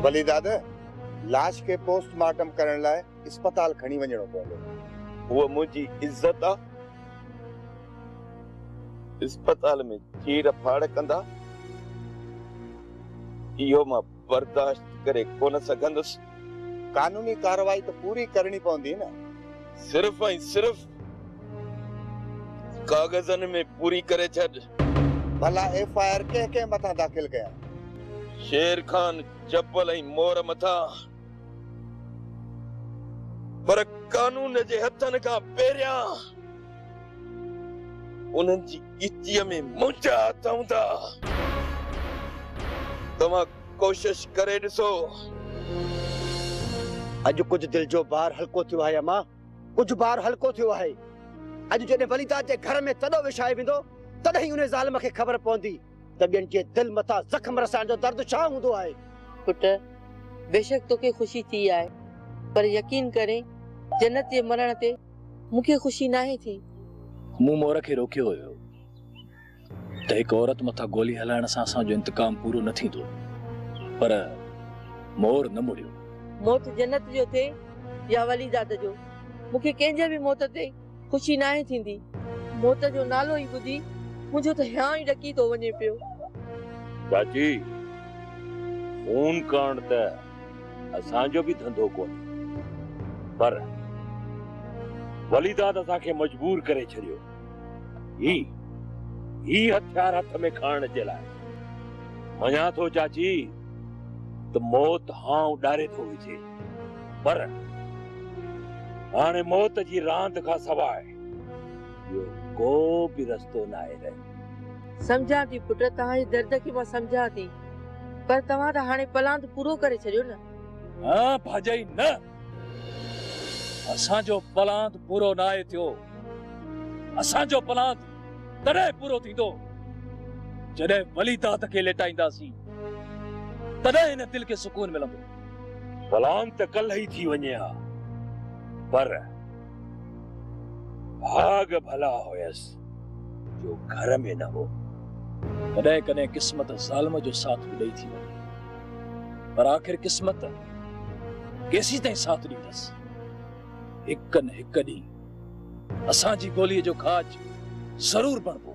वली दादा लाश के पोस्टमार्टम करण लाए अस्पताल खणी वञणो पवंदो। वो मुझी इज्जत आ। अस्पताल में चीर फाड़ कंदा इहो मां बर्दाश्त करे कोन सघंदुसि। कानूनी कार्रवाई तो पूरी करनी पवंदी न। सिर्फ ऐं सिर्फ कागजन में पूरी करे छॾ। भला एफआईआर के मथा दाखिल कया? शेर खान जब्बल ऐं मोर मथा, पर कानून जे हथन खां पहिरियां उन्हनि जी इज्जत में मुंहिंजा हथ हूंदा। तव्हां कोशिश करे ॾिसो। अॼु कुझु दिल जो बार हल्को थियो आहे अम्मा, कुझु बार हल्को थियो आहे। अॼु जॾहिं वलीदाद जे घर में तॾो विछाए वेंदो तॾहिं उन ज़ालिम खे ख़बर पवंदी त ॿियनि जे दिल मथां ज़ख़्म रसाइण जो दर्द छा हूंदो आहे। पुट बेशक तोखे खुशी थी आहे, पर यकीन करे जन्नत जे मरण ते मूंखे खुशी नाहे थी। मूं मोर खे रोकियो हुयो त हिकु औरत मथां गोली हलाइण सां असांजो इंतकाम पूरो न थींदो, पर मोर न मुड़ियो। मौत जन्नत जो थे या वलीदाद जो, मूंखे कंहिंजे बि मौत ते खुशी नाहे थींदी। मौत जो नालो ई ॿुधी मुंहिंजो त हियां ई ॾकी थो वञे पियो। चाची खून करण त असांजो बि धंधो कोन्हे, पर वलीदाद असांखे मजबूर करे छॾियो ही हथियार हथ में खणण जे लाइ। मञा थो चाची त मौत हां ॾारे थो विझे, पर हाणे मौत जी रांदि खां सवाइ ॿियो को बि रस्तो न आहे। समझा थी पुट, तव्हांजे दर्द खे मां समझा थी, पर तव्हां त हाणे पलांद पूरो करे छॾियो न। हाँ भाॼाई न, असांजो पलांद पूरो न आहे थियो। असांजो पलांद तॾहिं पूरो थींदो जॾहिं वलीदाद खे लेटाईंदासीं, तॾहिं हिन दिल खे सुकून मिलंदो। पलांद त कल्ह ई थी वञे हा, पर भाग भला हुयसि जो घर में न हो। कॾहिं कॾहिं किस्मत ज़ालिम जो साथ बि ॾेई थी वञे, पर आख़िर किस्मत केसीं ताईं साथ ॾींदसि। हिकु न हिकु ॾींहुं असांजी गोलीअ जो खाज ज़रूर बणबो।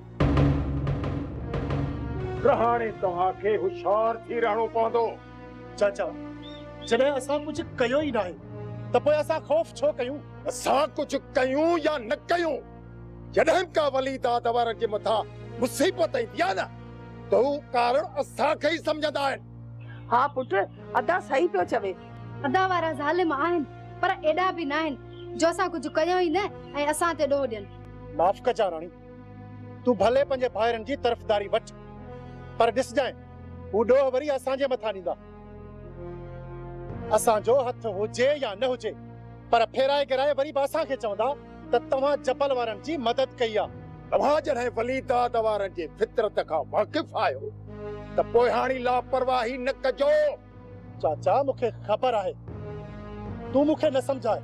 हाणे तव्हांखे होशियार थी रहणो पवंदो। चाचा जॾहिं असां कुझु कयो ई नाहे त पोइ असां ख़ौफ़ छो कयूं? असां कुझु कयूं या न कयूं, जॾहिं का वलीदाद वारनि जे मथां मुसीबत ईंदी आहे न त हू कारण असांखे ई सम्झंदा आहिनि। हा पुट, अदा सही पियो चवे। अदा वारा ज़ालिम आहिनि, पर एॾा बि न आहिनि जो असां कुझु कयूं ई न ऐं असां ते ॾोह ॾियनि। माफ़ कजा राणी, तूं भले पंहिंजे भाइरनि जी तरफ़दारी वठ, पर ॾिसजांइ हू ॾोह वरी असांजे मथां ॾींदा। असांजो हथ हुजे या न हुजे, पर फेराए गिराए वरी बि असांखे चवंदा त तव्हां जबल वारनि जी मदद कई आहे। तव्हां जॾहिं वलीदाद वारनि जे फितरत खां वाक़िफ़ आहियो त पोइ हाणे लापरवाही न कजो। चाचा मूंखे ख़बर आहे, तूं मूंखे न सम्झाए।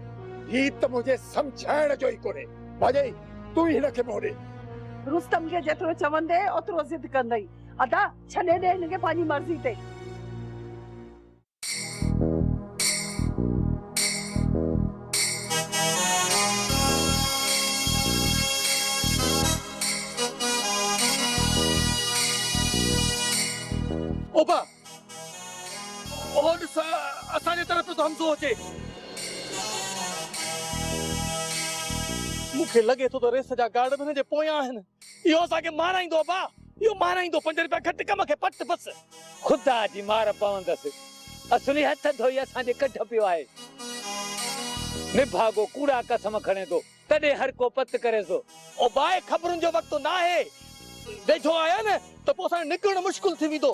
ही त मुझे समझाइण जो ई कोन्हे। भाॼई तूं ही हिनखे मोड़े। रुस्तम खे जेतिरो चवंदे ओतिरो ज़िद कंदई। अदा छॾे ॾे हिनखे पंहिंजी मर्ज़ी ते। ओबा ओ ॾिस असांजे तरफ़ तो हमज़ो अचे। मूंखे लॻे थो त रेस जा गार्ड हिन जे पोयां आहिनि। इहो असांखे माराईंदो बा, इहो माराईंदो। 5 रुपया घटि कम खे पट बस। खुदा जी मार पवंदसि। असली हथ धोई असांजे कढ पियो आहे। निभागो कूड़ा कसम खणे थो तॾहिं हर को पत करे थो। ओ बाए ख़बरुनि जो वक़्तु न आहे। वेझो आया न त पोइ असां निकिरणु मुश्किल थी वेंदो।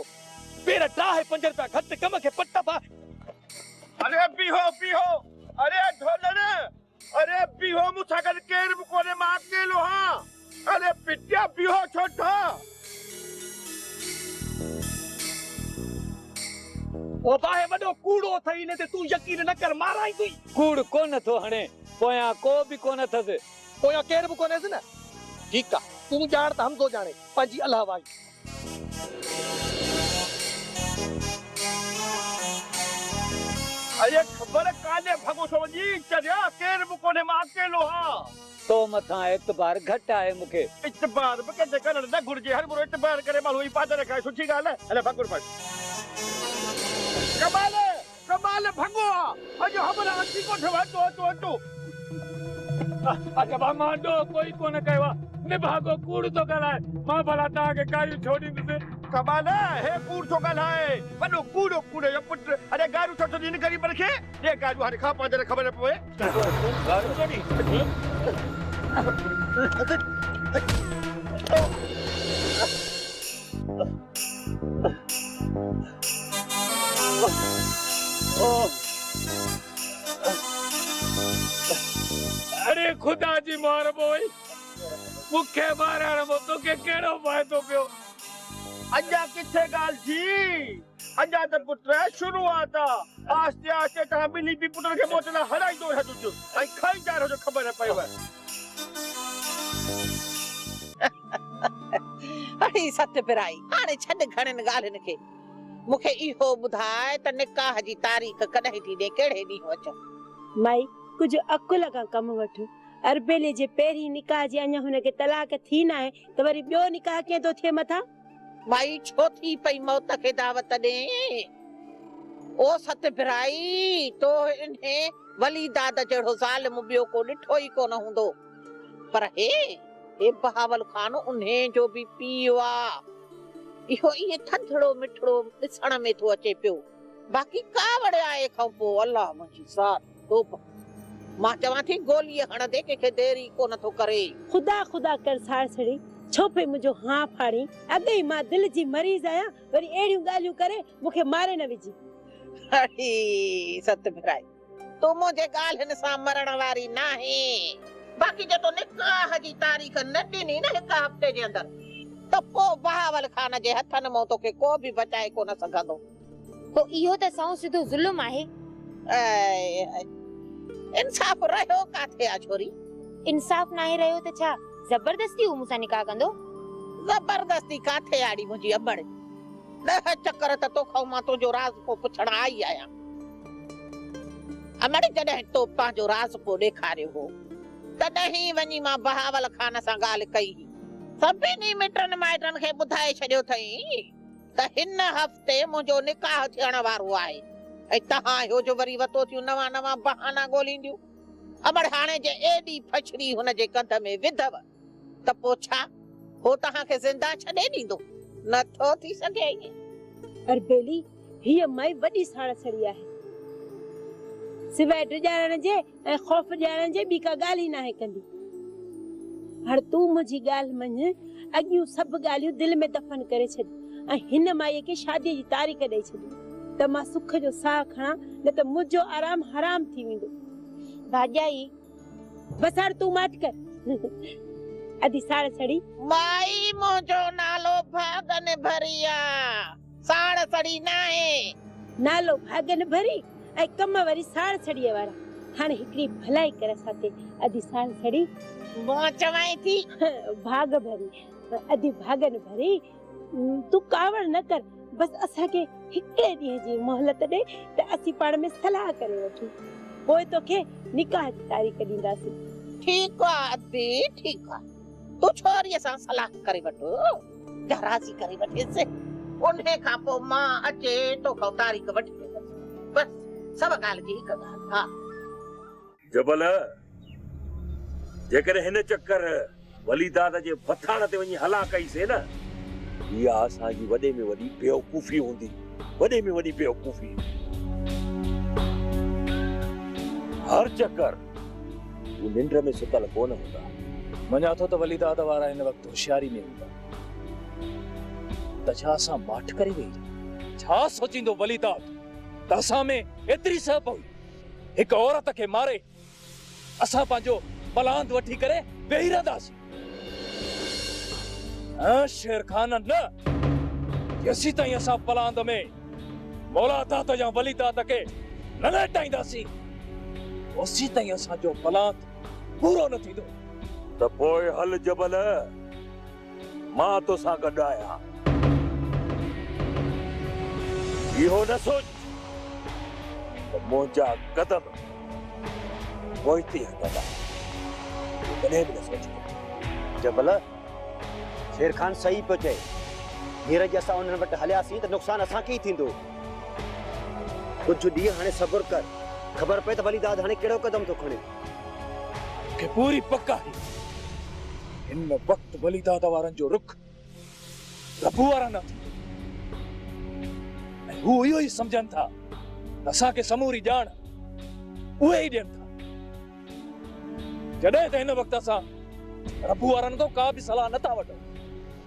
पेर टाहे 5 रुपया घटि कम खे पट बा। अरे बीहो बीहो, अरे ढोलण, अरे बीहो मूंसां गॾु केरु बि कोन्हे, मां अकेलो हां। अरे पिटिया बीहो छो था? ओ बाहे वॾो कूड़ो अथई, न ते तूं यकीन न कर, माराईंदी। कूड़ कोन थो हणे, पोयां को बि कोन अथसि। पोयां केरु बि कोन्हेसि न। ठीकु आहे, तूं ॼाण त हमज़ो ॼाणे पंहिंजी अलाह वाई। अरे खबर काने भगो समझी चरिया केर मुकोने मां अकेलो हां तो मथा एतबार घट आए मुखे इतबार बके करण न घुरजे हर बुरो इतबार करे मालू ई पादर का सुठी गाल है अरे भगुर पर कमाल भगो अजो हमरा अची को ठवा तो अच्छा मां दो कोई कोन कयवा निभागो कूड़ तो गलाए मां भला ता के काई छोड़ी दे कमाल है कूड़ तो गलाए वडो कूड़ो यो पुत्र अरे गारू तो दिन करी परखे ये गारू हर खा पादर खबर पवे गारू छोड़ी अरे खुदा जी मार बोई मुखे मारण मो तो के केड़ो फायदो पियो अजा किथे गाल जी अजा त पुत्र शुरुआत आस्ते आस्ते ता बिनी भी पुत्र के मोचना हराई दो है तुझ आई खाई जा रहो जो खबर है पईव अरे सत्य पिराई हाणे छड घणन गालन के मुखे इहो बुधाए त निकाह जी तारीख कदहि थी दे केड़े दी अच माई कुछ अकुल का कम वठ अरबेले जे पेरी निकाह जे अञा हुन के तलाक थी ना है त वरी बियो निकाह के तो थे मथा माई छो थी पई मौत के दावत दे ओ सत्य पिराई तो इन्हे वली दादा जड़ो ज़ालिम बियो को डिठो ही कोन हुंदो पर हे बहावल खान उन्हे जो भी पीवा इहो ये थधड़ो मिठड़ो दिसण में तो अचे पियो बाकी कावड़ आए खपो अल्लाह मुजी साथ तो मां चवा थी गोली हण दे के देरी को न तो करे खुदा खुदा कर सार सड़ी छोपे मुजो हां फाड़ी अगे मां दिल जी मरीज आया वरी एड़ी गालियों करे मुखे मारे न विजी अरे सत भिराई तो मुझे गालन सा मरण वारी नाही बाकी जो तो निकाह जी तारीख न दिनी न एक हफ्ते जे अंदर तो पो बहावल खान जे हथन मो तो के को भी बचाए को न सकंदो तो इहो त सौ सिधो जुल्म आहे इंसाफ रहो काथे आ छोरी इंसाफ नाही रहो त छा जबरदस्ती उ मुसा निकाह कंदो जबरदस्ती काथे आड़ी मुजी अबड़ दह चक्कर त तो खाऊ मा तो जो राज को पुछण आई आया अमड़ जडे तो पा जो राज को देखारे हो तडही वनी मा बहावल खान सा गाल कई सभिनी मिटन माइटन के बुधाए छडियो थई त हिन हफ्ते मुजो निकाह थियण वारो आहे ए तहां हो जो वरी वतो थियो नवा नवा बहाना गोलींदियो अमड़ हाने जे एडी फछड़ी हुन जे कंध में विधव त पोछा हो तहां के जिंदा छडे दींदो न थो थी सके अरबेली ही माई वडी साड़ सड़ी आहे सिवाय डजारण जे ए खौफ जारण जे बी का गाली ना है कंदी हर तू मुजी गाल मन अगियो सब गालियो दिल में दफन करे छडी आ हिन माई के शादी जी तारीख दे छडी त मां सुख जो सा खणा न त मुजो आराम हराम थी विंदो भाजाई बसर तू माट कर अदी साड़ सड़ी माई मोजो नालो भागन भरिया साड़ सड़ी ना है नालो भागन भरी ए कम वरी साड़ सड़ी वाला हाने हिकड़ी भलाई करे साथे अदी साड़ सड़ी मो चवाई थी भाग भरी अदी भागन भरी तू कावड़ न कर बस असा के हिकड़े दी जी मोहलत दे त असी पाण में सलाह करे वठू कोई तो के निकाह की तारीख दींदासी ठीक आ अदी ठीक आ तू छोरी सा सलाह करे वठो जरासी करे वठे से उन्हें का पो मां अचे तो को तारीख वठे बस सब गाल जी कदा हां जबल जेकर हिन चक्कर वली दादा जे बथाण ते वनी हला कई से न या असा जी वडे में वडी बेवकूफी हुंदी वडे में वडी बेवकूफी हर चक्कर वो निंद्र में सुतल कोन हुंदा मञा थो त वली दादा वारा इन वक्त होशियारी में हूंदा त छा असां माठ करे वेही छा सोचींदो वली दाद त असां में एतिरी सब हुई हिकु औरत खे मारे असां पंहिंजो बलांद वठी करे वेही रहंदासीं शेर खान न जेसी ताईं असां बलांद में मौला दाद या वली दाद खे न लटाईंदासीं ओसी ताईं असांजो बलांद पूरो न थींदो त पोइ हल जबल मां तो सां गॾु आहियां इहो न सोच मुंहिंजा कदम पोइते हटंदा कॾहिं बि न सोचियो। जबल शेर खान सही पियो चए। हींअर जे असां उन्हनि वटि हलियासीं त नुक़सानु असांखे ई थींदो। कुझु ॾींहं हाणे सब्र कर, ख़बर पए त वलीदाद हाणे कहिड़ो क़दम थो खणे। के पूरी पक आहे इन वक़्तु वलीदाद वारनि जो रुख रबू वारा न थींदो। ऐं हू इहो ई सम्झनि था त असांखे समूरी ॼाण उहे ई ॾियनि था। जॾहिं त हिन वक़्तु असां रबू वारनि खां का बि सलाह नथा वठूं।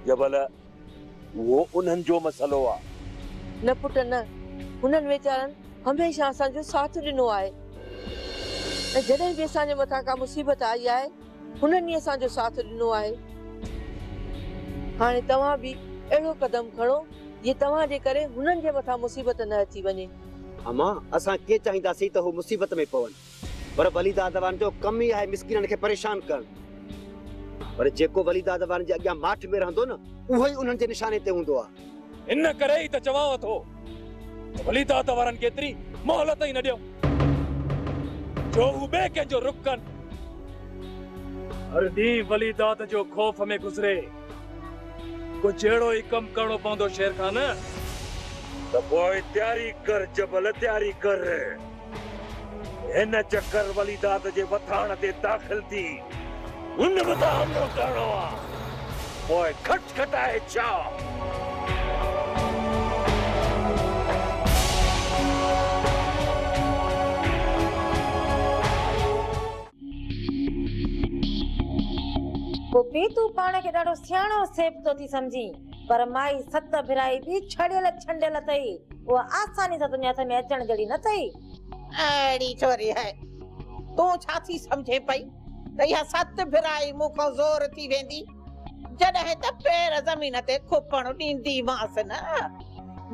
जबल वो उन्हनि जो मसलो आहे। न पुट न, हुननि वीचारनि हमेशह असांजो साथ ॾिनो आहे ऐं जॾहिं बि असांजे मथां का मुसीबत आई आहे हुननि ई असांजो साथ ॾिनो आहे। हाणे तव्हां बि अहिड़ो कदम खणो जीअं तव्हांजे करे हुननि जे मथां मुसीबत न अची वञे। अमा असां के चाहींदासीं त हू मुसीबत में पवनि, पर वलीदाद वारनि जो कम ई आहे मिसकिननि खे परेशान करणु। पर जेको वलीदाद वारनि जे अॻियां माठ में रहंदो न उहो ई उन्हनि जे निशाने ते हूंदो आहे। इन करे ई त चवांव थो वलीदाद वारनि केतिरी मोहलत ई न ॾियो जो हू ॿिए कंहिंजो रुख कनि। हर ॾींहुं वलीदाद जो खौफ़ में गुज़रे। कुझु अहिड़ो ई कमु करणो पवंदो शेर खान। त पोइ तयारी कर जबल, तयारी कर। हिन चक्कर वलीदाद जे वथाण ते दाख़िल थी उन मथां हमलो करणो आहे। पोइ खटखटाए छा पुपी तू पाण खे ॾाढो सियाणो सेब तो थी समझी, पर माई सत भिराई भी छड़ियल छंडियल अथई। उहा आसानी सां तुंहिंजे हथ में अचण जहिड़ी न अथई। अहिड़ी छोरी आहे, तूं छा थी सम्झे पई त इहा सत भिराई मूंखां ज़ोर थी वेंदी जॾहिं त पैर ज़मीन ते खुपण ॾींदी मांसि न।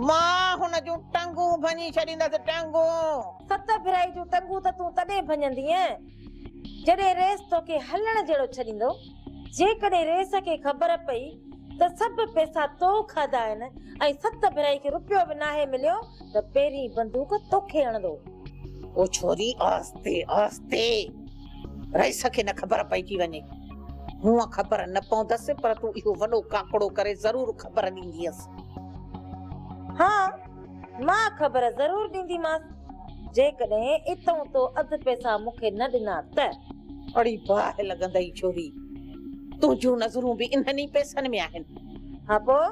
मां हुन जूं टंगूं भञी छॾींदसि, टंगूं। सत भिराई जूं टंगूं त तूं तॾहिं भञंदीअ जॾहिं रेस तोखे हलण जहिड़ो छॾींदो। जेकॾहिं रेस खे ख़बर पई त सभु पैसा तो खाधा आहिनि ऐं सत भिराई खे रुपयो बि नाहे मिलियो त पहिरीं बंदूक तोखे हणंदो। ओ छोरी आस्ते आस्ते, रेस खे न ख़बर पइजी वञे। हूअं ख़बर न पवंदसि पर तूं इहो वॾो काकड़ो करे ज़रूर ख़बर ॾींदीअसि। हाँ, मां ख़बर ज़रूर ॾींदीमांसि जेकॾहिं इतों तो अधु पैसा मूंखे न ॾिना त। अड़ी बाहि लॻंदई छोरी, तुंहिंजूं नज़रूं बि इन्हनि पैसनि में आहिनि। हा पोइ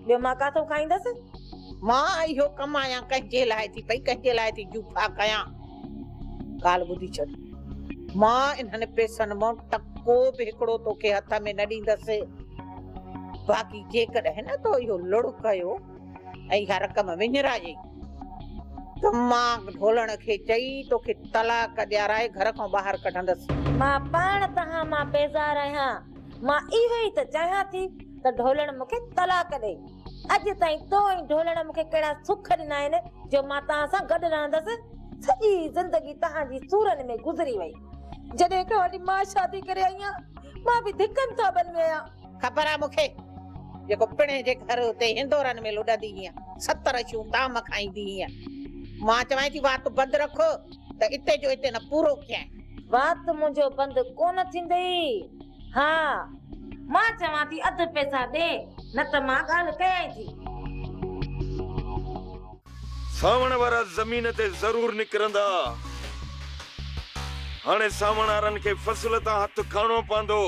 ॿियो मां काथो खाईंदसि? मां इहो कमायां कंहिंजे लाइ थी पई, कंहिंजे लाइ थी जूफा कयां। ॻाल्हि ॿुधी छॾ, मां इन्हनि पैसनि मां टको बि हिकिड़ो तोखे हथ में न ॾींदसि। बाक़ी जेकॾहिं न तो इहो लुड़ कयो ऐं इहा रक़म विञराई त मां ढोलण खे चई तोखे तलाक ॾियाराए घर खां ॿाहिरि कढंदसि। मां पाण तहां मां बेज़ार आहियां। मां इहो ई त चाहियां थी त ढोलण मूंखे तलाक ॾे। अॼु ताईं तो ऐं ढोलण मूंखे कहिड़ा सुख ॾिना आहिनि जो मां तव्हां सां गॾु रहंदसि। सॼी ज़िंदगी तव्हांजी सूरनि में गुज़री वई। जॾहिं खां वठी मां शादी करे आई आहियां मां बि धिकनि थाबनि में आहियां। ख़बर आहे मूंखे, जेको पिणे जे घर उते हिंदोरनि में लुॾंदी हीअं 70 शयूं ताम खाईंदी हीअं। मां चवां थी बात बंदि रखो त इते जो इते न पूरो कयां। बात मुंहिंजो बंदि कोन थींदई। हा, मां चवां थी अधु पैसा ॾे न त मां ॻाल्हि कयां थी। सावण वारा ज़मीन ते ज़रूर निकिरंदा। हाणे सावण वारनि खे फसल तां हथ खणणो पवंदो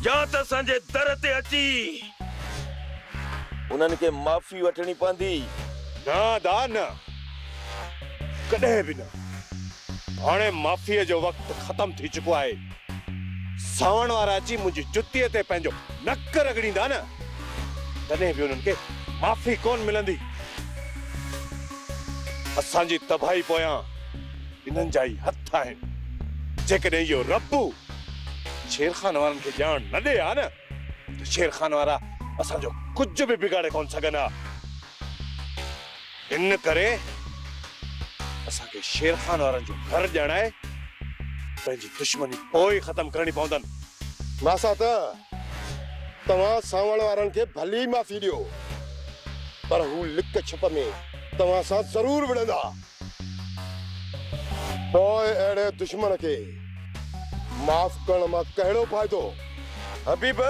या त असांजे दर ते अची उन्हनि खे माफ़ी वठणी पवंदी। न दा न, कॾहिं बि न। हाणे माफ़ीअ जो वक़्तु ख़तम थी चुको आहे। सावण वारा अची मुंहिंजी जुतीअ ते पंहिंजो नक रगड़ींदा न तॾहिं बि उन्हनि खे माफ़ी कोन मिलंदी। असांजी तबाही पोयां इन्हनि जा ई हथ आहिनि। जेकॾहिं इहो रब्बू शेर खान वारनि खे ॼाण न ॾे हा न त शेर खान वारा असांजो कुझु बि बिगाड़े कोन सघंदा। इन करे असांखे शेर खान वारनि जो घर ॼाणाए पंहिंजी दुश्मनी पोइ ख़तम करणी पवंदनि। मासा त तव्हां सावण वारनि खे भली माफ़ी ॾियो, पर हू लिक छप में तव्हां सां ज़रूर विढ़ंदा। पोइ अहिड़े दुश्मन खे माफ़ करण मां कहिड़ो फ़ाइदो? हबीब,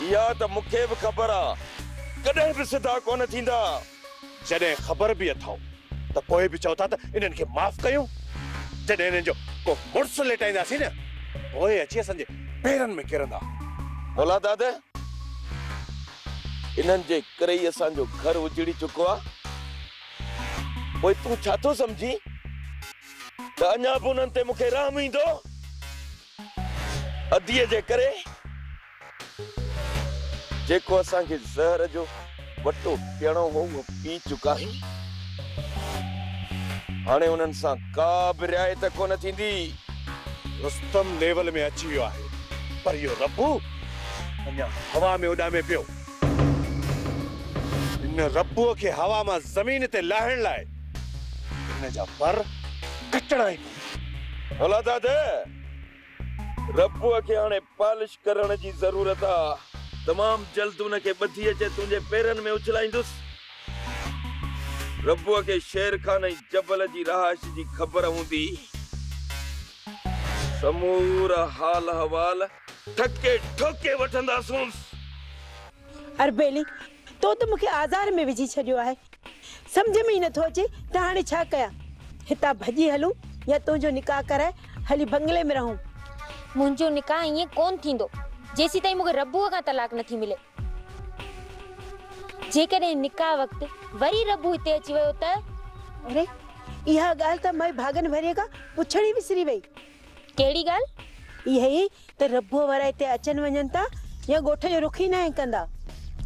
इहा त मूंखे बि ख़बर आहे, कॾहिं बि सिधा कोन थींदा। जॾहिं ख़बर बि अथव त पोइ बि चओ था त इन्हनि खे माफ़ कयूं। जॾहिं इन्हनि जो को मुड़ुसु लेटाईंदासीं न, पोइ अची असांजे पेरनि में किरंदा। औलादाद, इन्हनि जे करे ई असांजो घर उजड़ी चुको आहे। पोइ तूं छा थो सम्झी त अञा बि उन्हनि ते मूंखे रहम ईंदो? अदीअ जे करे जेको असांखे ज़हर जो वटो पीअणो हो उहो पी चुका आहियूं। हाणे उन्हनि सां का बि रिआयत कोन थींदी। रुस्तम लेवल में अची वियो आहे, पर इहो रब्बू अञा हवा में उॾामे पियो। इन रब्बूअ खे हवा मां ज़मीन ते लाहिण लाइ इन जा पर कटणा ई पवंदा। औलादाद, रब्बूअ खे हाणे पालिश करण जी ज़रूरत आहे। तमाम जल्द उनखे ॿधी अचे तुंहिंजे पेरनि में उछलाईंदुसि। रब्बूअ खे शेर खान ऐं जबल जी रहाइश जी ख़बर हूंदी। समूरा हाल हवाल ठके ठोके वठंदासूंसि। अरबेली, तो त मूंखे आज़ार में विझी छॾियो आहे। सम्झ में ई नथो अचे त हाणे छा कयां। हितां भॼी हलूं या तुंहिंजो निकाह कराए हली बंगले में रहूं। मुंहिंजो निकाह ईअं कोन थींदो जेसीं ताईं मूंखे रब्बूअ खां तलाक नथी मिले। जेकॾहिं निकाह वक़्तु वरी रब्बू हिते अची वियो त? अरे, इहा ॻाल्हि त मां भागन भरे खां पुछण ई विसरी वई। कहिड़ी ॻाल्हि? इहा ई त रब्बूअ वारा हिते अचनि वञनि था या ॻोठ जो रुख ई न कंदा।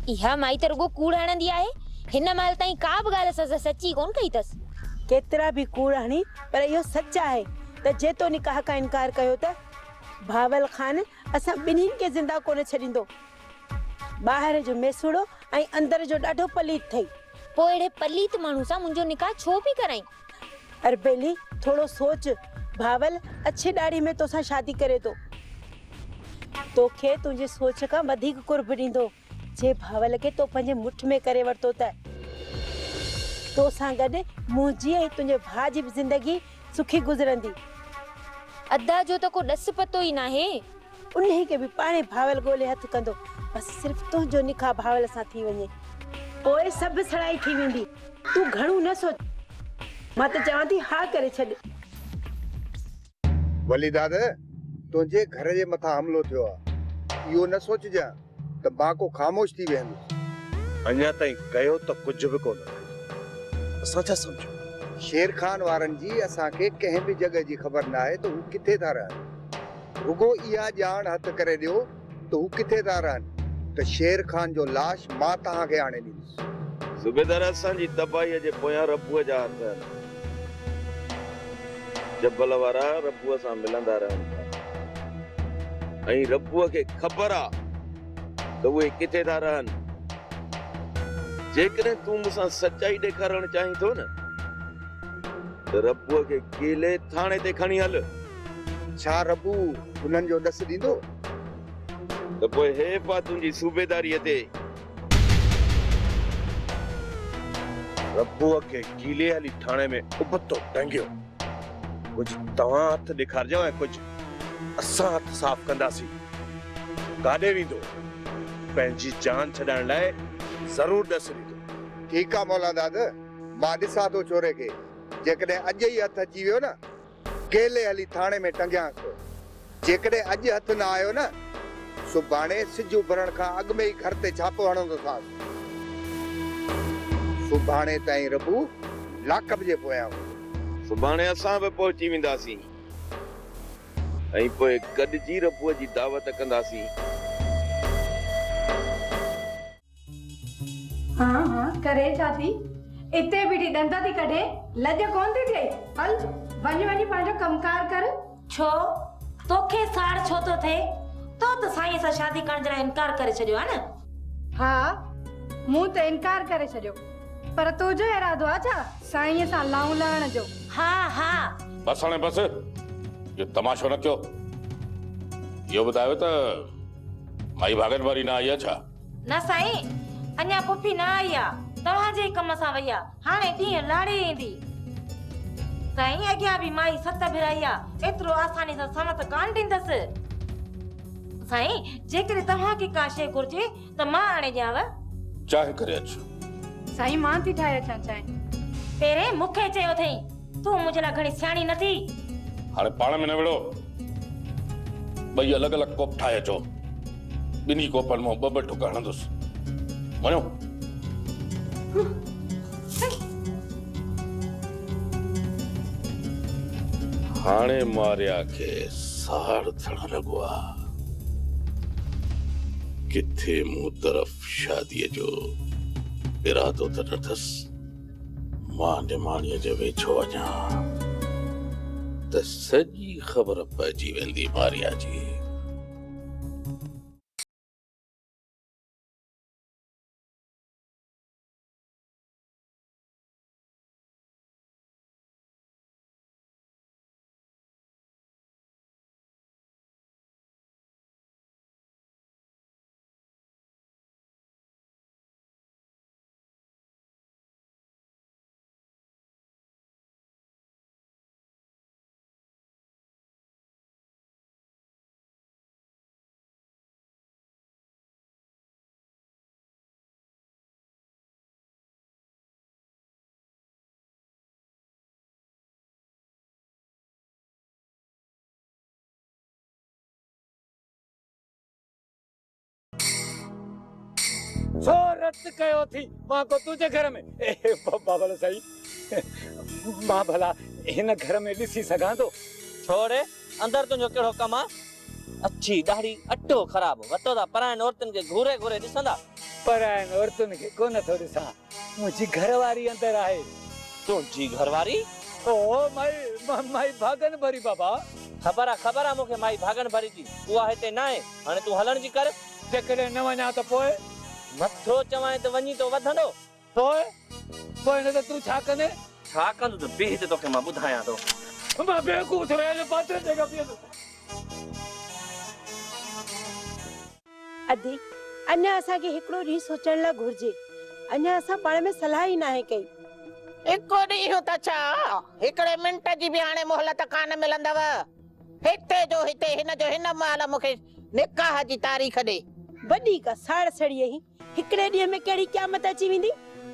इहा माई त रुगो कूड़ हणंदी आहे। हिन महिल ताईं का बि ॻाल्हि असां सची कोन कई अथसि। केतिरा बि कूड़ हणी, पर इहो सच आहे त जेतो निकाह खां इनकार कयो त भावल खान असां ॿिन्हिनि खे ज़िंदा कोन छॾींदो। ॿाहिरि जो मेसुड़ो ऐं अंदर जो ॾाढो पलीत अथई। पोइ अहिड़े पलीत माण्हू सां मुंहिंजो निकाह छो पई कराई? अरबेली, थोरो सोच। भावल अच्छे ॾाड़ी में तोसां शादी करे थो। तोखे तुंहिंजी सोच खां वधीक कुर्ब ॾींदो जे भावल खे तो पंहिंजे मुठ में करे वरितो त। तोसां गॾु मुंहिंजी ऐं तुंहिंजे भाउ जी बि ज़िंदगी सुखी गुज़रंदी। अदा जो त को ॾस पतो ई नाहे। उन्ही खे बि पाणे भावल ॻोल्हे हथ कंदो। बस सिर्फ़ तुंहिंजो निकाह भावल सां थी वञे, पोइ सभु सड़ाई थी वेंदी। तूं घणो न सोच, मां त चवां थी हा करे छॾ। वली दादा, तुंहिंजे घर जे मथां हमलो थियो आहे, इहो न सोचजां त मां को ख़ामोश थी वेंदुसि। अञा ताईं कयो त कुझु बि कोन। असां छा सम्झो? शेर खान वारनि जी असांखे कंहिं बि जॻह जी ख़बर न आहे त हू किथे था रहनि। रुगो इहा ॼाण हथ करे ॾियो त हू किथे था रहनि, त शेर खान जो लाश मां तव्हांखे आणे ॾींदुसि। सूबेदार, असांजी तबाहीअ जे पोयां रब्बूअ जा हथ आहिनि। जबल वारा रब्बूअ सां मिलंदा रहनि था ऐं रब्बूअ खे ख़बर आहे त उहे किथे था रहनि। जेकॾहिं तूं मूंसां सचाई ॾेखारणु चाहीं थो न, त रब्बूअ खे केले थाणे ते खणी हल। छा रब्बू उन्हनि जो ॾस ॾींदो? त पोइ हे पा तुंहिंजी सूबेदारीअ ते। रब्बूअ खे गीले हली थाणे में उबतो टंगियो। कुझु तव्हां हथ ॾेखारिजो ऐं कुझु असां हथ साफ़ कंदासीं। काॾे वेंदो? पंहिंजी जान छॾाइण लाइ ज़रूर ॾस ॾींदो। ठीकु आहे मौला दादा, मां ॾिसां थो छोरे खे। जेकॾहिं अॼु ई हथ अची वियो न, केले हली थाणे में टंगियांसि थो। जेकॾहिं अॼु हथ न आयो न, सुभाणे सिज उभरण खां अॻु में ई घर ते छापो हणंदो थास। सुभाणे ताईं रब्बू लाकब जे पोयां। सुभाणे असां बि पहुची वेंदासीं ऐं पोइ गॾिजी रब्बूअ जी दावत कंदासीं। हाँ हाँ करे जाती। इते बीठी डंदा थी कढे, लज कोन थी थिए। हल वञी वञी पंहिंजो कमकार कर। छो तोखे साड़ छो तो थे? तो त साईं सां शादी करण जे लाइ इनकार करे छॾियो आहे न? हाँ, मूं त इनकार करे छॾियो, पर तुंहिंजो इरादो आहे छा साईं सां लाऊं लहण जो? हाँ हाँ बस हाणे बस, इहो तमाशो न कयो। इहो ॿुधायो त माई भागन वारी न आई आहे छा? न साईं, अञा पुफी न आई आहे। तव्हांजे कम सां वई आहे। हाणे ॾींहं लाड़े ईंदी। साईं अॻियां बि माई सत भिराई आहे, एतिरो आसानी सां समत कान ॾींदसि। साईं जेकॾहिं तव्हांखे का शइ घुर्जे त मां आणे ॾियांव। चाहे करे अच। साईं मां थी ठाहे अचां चांहि। पहिरें मूंखे चयो अथई तूं मुंहिंजे लाइ घणी सियाणी न थी। हाणे पाण में न विड़ो, ॿई अलॻि अलॻि कोप ठाहे अचो, ॿिन्ही कोपनि मां ॿ ॿ टुका हणंदुसि। वञो। हाणे मारिया खे साड़ थियण लॻो आहे। किथे मूं तरफ़ शादीअ जो इरादो त न अथसि। मां निमाणीअ जे वेझो वञा त सॼी ख़बर पइजी वेंदी मारिया जी। छो रद्द कयो थी मां को तुझे घर में? बाबा भला सही मां भला हिन घर में ॾिसी सघां थो? छोड़े अंदर तुंहिंजो कहिड़ो कमु आहे? अच्छी ॾाढी अटो ख़राब वतो था परायण औरतुनि खे घूरे घूरे ॾिसंदा। परायण औरतुनि खे कोन थो ॾिसां, मुंहिंजी घरवारी अंदर आहे। तुंहिंजी घरवारी? ओ माई भागन भरी बाबा। ख़बर आहे मूंखे माई भागन भरी थी। उहा हिते न आहे, हाणे तूं हलण जी कर। जेकॾहिं न वञा त पोइ? मथो चवां त वञी तो वधंदो। पोइ न त तूं छा कंदे? छा कंदो त बीह ते तोखे मां ॿुधायां थो। मां बेवकूफ़ थियो आहियां, पात्र जगह पीअंदो। अदी अञा असांखे हिकिड़ो ॾींहुं सोचण लाइ घुर्जे। अञा असां पाण में सलाह ई नाहे कई। हिकु ॾींहुं त छा, हिकिड़े मिंट जी बि हाणे मोहलत कान मिलंदव। हिते जो हिते, हिन जो हिन महिल मूंखे निकाह जी तारीख़ ॾे। वॾी का साड़ सड़ीअ ही हिकिड़े ॾींहं में कहिड़ी क़यामत अची वेंदी?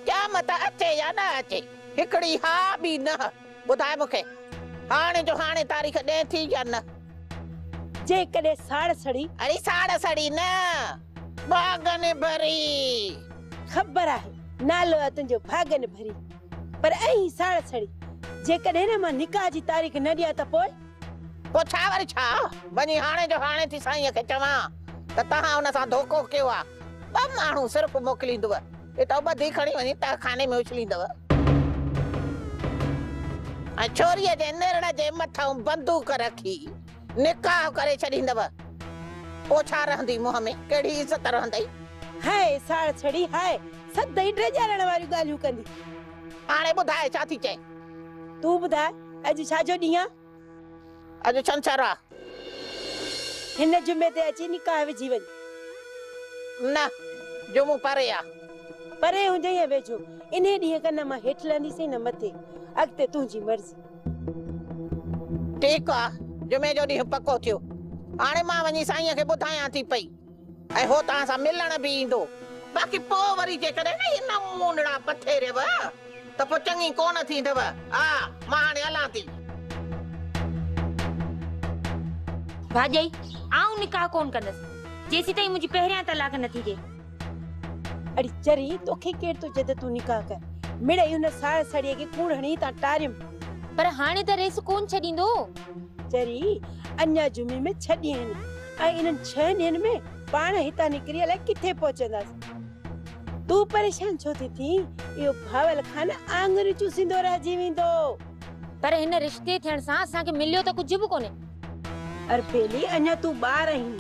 क़यामत अचे या न अचे, हिकिड़ी हा बि न। ॿुधाए मूंखे हाणे जो हाणे तारीख़ ॾे थी या न? जेकॾहिं साड़ सड़ी? अरे साड़ सड़ी न, भागन भरी। ख़बर आहे नालो आहे तुंहिंजो भागन भरी, पर ऐं साड़ सड़ी जेकॾहिं न मां निकाह जी तारीख़ न ॾियां त पोइ छा वरी छा? वञी हाणे जो हाणे थी साईंअ खे चवां त तव्हां हुन सां धोखो कयो आहे। ॿ माण्हू सिर्फ़ मोकिलींदव, हितां ॿधी खणी वञी तहखाने में उछलींदव। ऐं छोरीअ जे निरण जे मथां बंदूक रखी निकाह करे छॾींदव। पोइ छा रहंदी मुंहं में, कहिड़ी इज़त रहंदी? हाय साड़ छड़ी हाय सदाई ड्रेजारण वारियूं ॻाल्हियूं कंदी। हाणे ॿुधाए छा थी चए? तूं ॿुधाए अॼु छा जो ॾींहुं आहे? अॼु छंछरु आहे। हिन जुमे ते अची निकाह विझी वञ। न जुमो परे आहे। परे हुजे या वेझो, इन ॾींहं खां न मां हेठि लहंदीसीं न मथे। अॻिते तुंहिंजी मर्ज़ी। ठीकु आहे, जुमे जो ॾींहुं पको थियो। हाणे मां वञी साईंअ खे ॿुधायां थी पई, ऐं हो तव्हां सां मिलण बि ईंदो। बाक़ी पोइ वरी जेकॾहिं न इहे नमूनड़ा पथेरेव त पोइ चङी कोन थींदव। हा मां हाणे हलां थी। भाॼई आऊं निकाह कोन कंदसि जेसीं ताईं मुंहिंजी पहिरियां तलाक न थी थिए। अड़ी चरी तोखे केर थो चए त तूं निकाह कर? मिड़ई हुन साड़ सड़ीअ खे कूड़ हणी तां टारियम। पर हाणे त रेस कोन छॾींदो। चरी अञा जुमे में 6 ॾींहं आहिनि, ऐं इन्हनि 6 ॾींहंनि में पाण हितां निकिरी अलाए किथे पहुचंदासीं। तूं परेशान छो थी थी? इहो भावल खान आङुरियूं चूसींदो रहिजी वेंदो। पर हिन रिश्ते थियण सां असांखे मिलियो त कुझु बि कोन्हे। अरे बेली अञा तूं ॿार आहीं,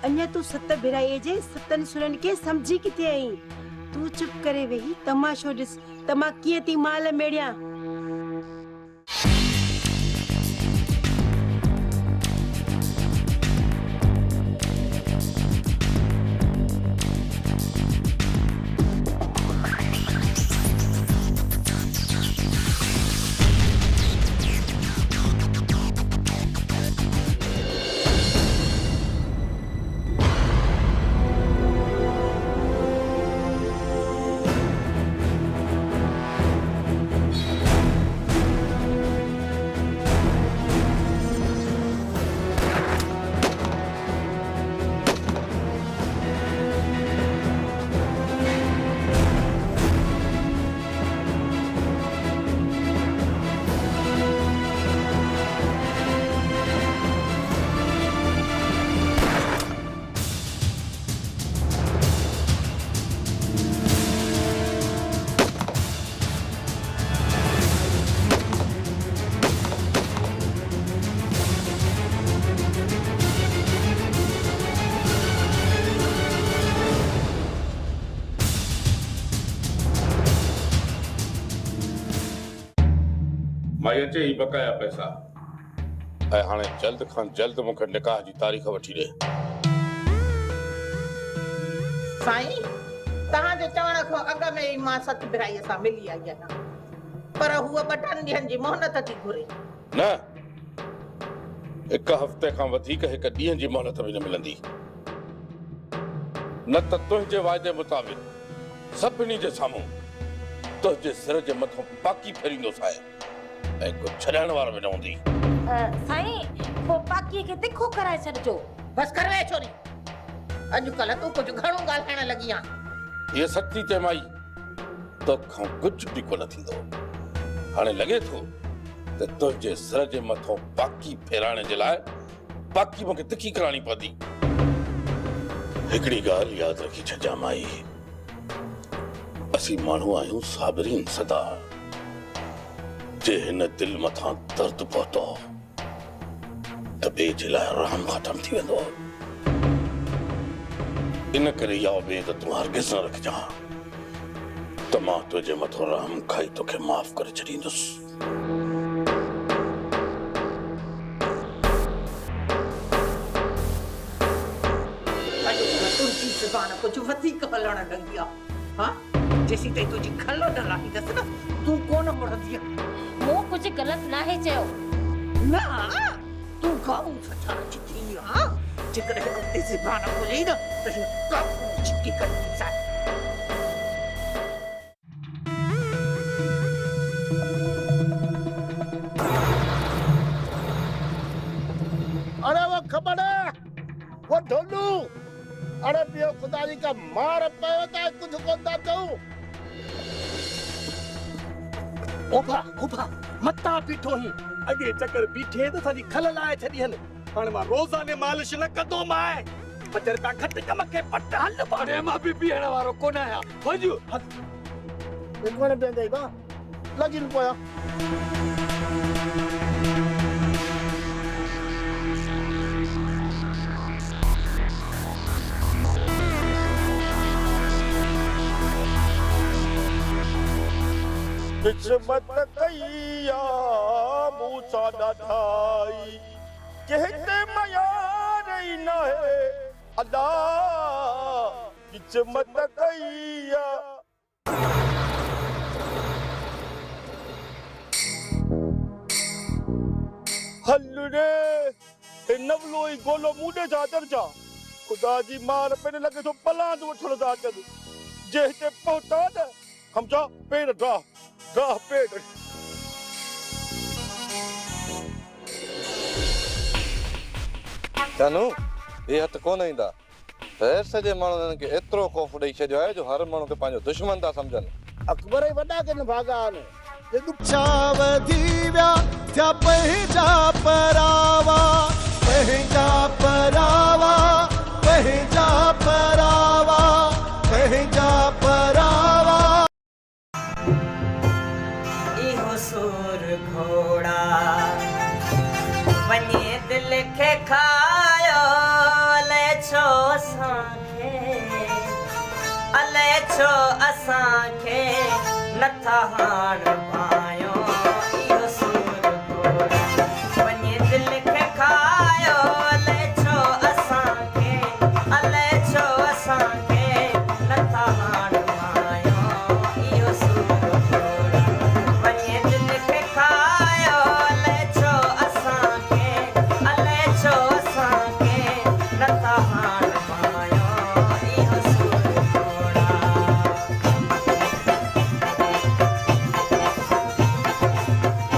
अञा तूं सत भिराईअ जे सतनि सुरनि खे समझी किथे आहीं? तूं चुप करे वेही तमाशो ॾिस त मां कीअं थी माल मेड़ियां। भाई अचे ही बकाया पैसा ऐं हाणे जल्द खां जल्द मूंखे निकाह जी तारीख़ वठी ॾे। साईं तव्हांजे चवण खां अॻ में ई मां सत भिराईअ सां मिली आई आहियां, पर हूअ 2 ॾींहंनि जी मोहलत थी घुरे। न, 1 हफ़्ते खां वधीक 1 ॾींहं जी मोहलत बि न मिलंदी। न त तुंहिंजे वाइदे मुताबिक़ सभिनी जे साम्हूं तुंहिंजे सिर जे मथां पाकी फेरींदोसि आहे ऐं को छॾाइण वारो बि न हूंदी। साईं पोइ पाकीअ खे तिखो कराए छॾिजो। बस कर वे छोरी, अॼुकल्ह तूं कुझु घणो ॻाल्हाइण लॻी आहीं। ये सच्ची चए माई तोखां कुझु बि कोन थींदो। हाणे लॻे थो त तुंहिंजे सिर जे मथां पाकी फेराइण जे लाइ पाकी मूंखे तिखी कराइणी पवंदी। हिकिड़ी ॻाल्हि यादि रखी छॾिजां माई, असीं माण्हू आहियूं साबिरीन सदा। जे हिन दिल मथां दर्द पहुतो त ॿिए जे लाइ रहम ख़तम थी वेंदो। इन करे इहा उमेद तूं हरगिज़ न रखजां त मां तुंहिंजे मथां रहम खाई तोखे माफ़ करे छॾींदुसि। तुंहिंजी ज़ुबान कुझु वधीक हलण लॻी आहे। हा जेसीं ताईं तुंहिंजी खल न लाहींदसि न तूं कोन मुड़ंदीअ। मूं कुझु ग़लति नाहे चयो। न तूं गाऊं सचारची थी आहे। जेकॾहिं अॻिते ज़ुबान खोली न त हीअ काकू छिकी करे ॾिसाए। अरे वो खबर है, वो ढोलू, अरे पियो खुदा जी का मार पयो था कुछ कोंदा कहूं। ओभा ओभा मता बीठो ही अगे चक्कर बीठे तो सारी खल लाए छडी हल। हाणे मां रोज़ाने मालिश न कंदो माए बचर का खट कम के पट हल बारे मां भी बीहण वारो कोन आया वजू कोन बेंदे बा लगिन पोया। किस्मत कईया मूसा ॾाढाई कहते मया नहीं न है अदा किस्मत कईया। हल रे नवलो ही गोलो मुंडे जा दर्जा खुदा जी मार पे लगे तो पलांद वठण था अचनि। जे हिते पहुता न हम जा पेड़ ड्रा पेड़। जानू ये हथ कोन ईंदा सॼे माण्हुनि खे एतिरो ख़ौफ़ ॾेई छॾियो आहे जो हर माण्हू खे पंहिंजो दुश्मन था सम्झनि। अकबर ई वॾा कनि भागा आहिनि। चावधी व्या थिया पंहिंजा परावा पंहिंजा परावा पंहिंजा परावा पंहिंजा परावा। इहो सुर घोड़ा वञे दिल खे खायो अले छो असांखे नथा हाण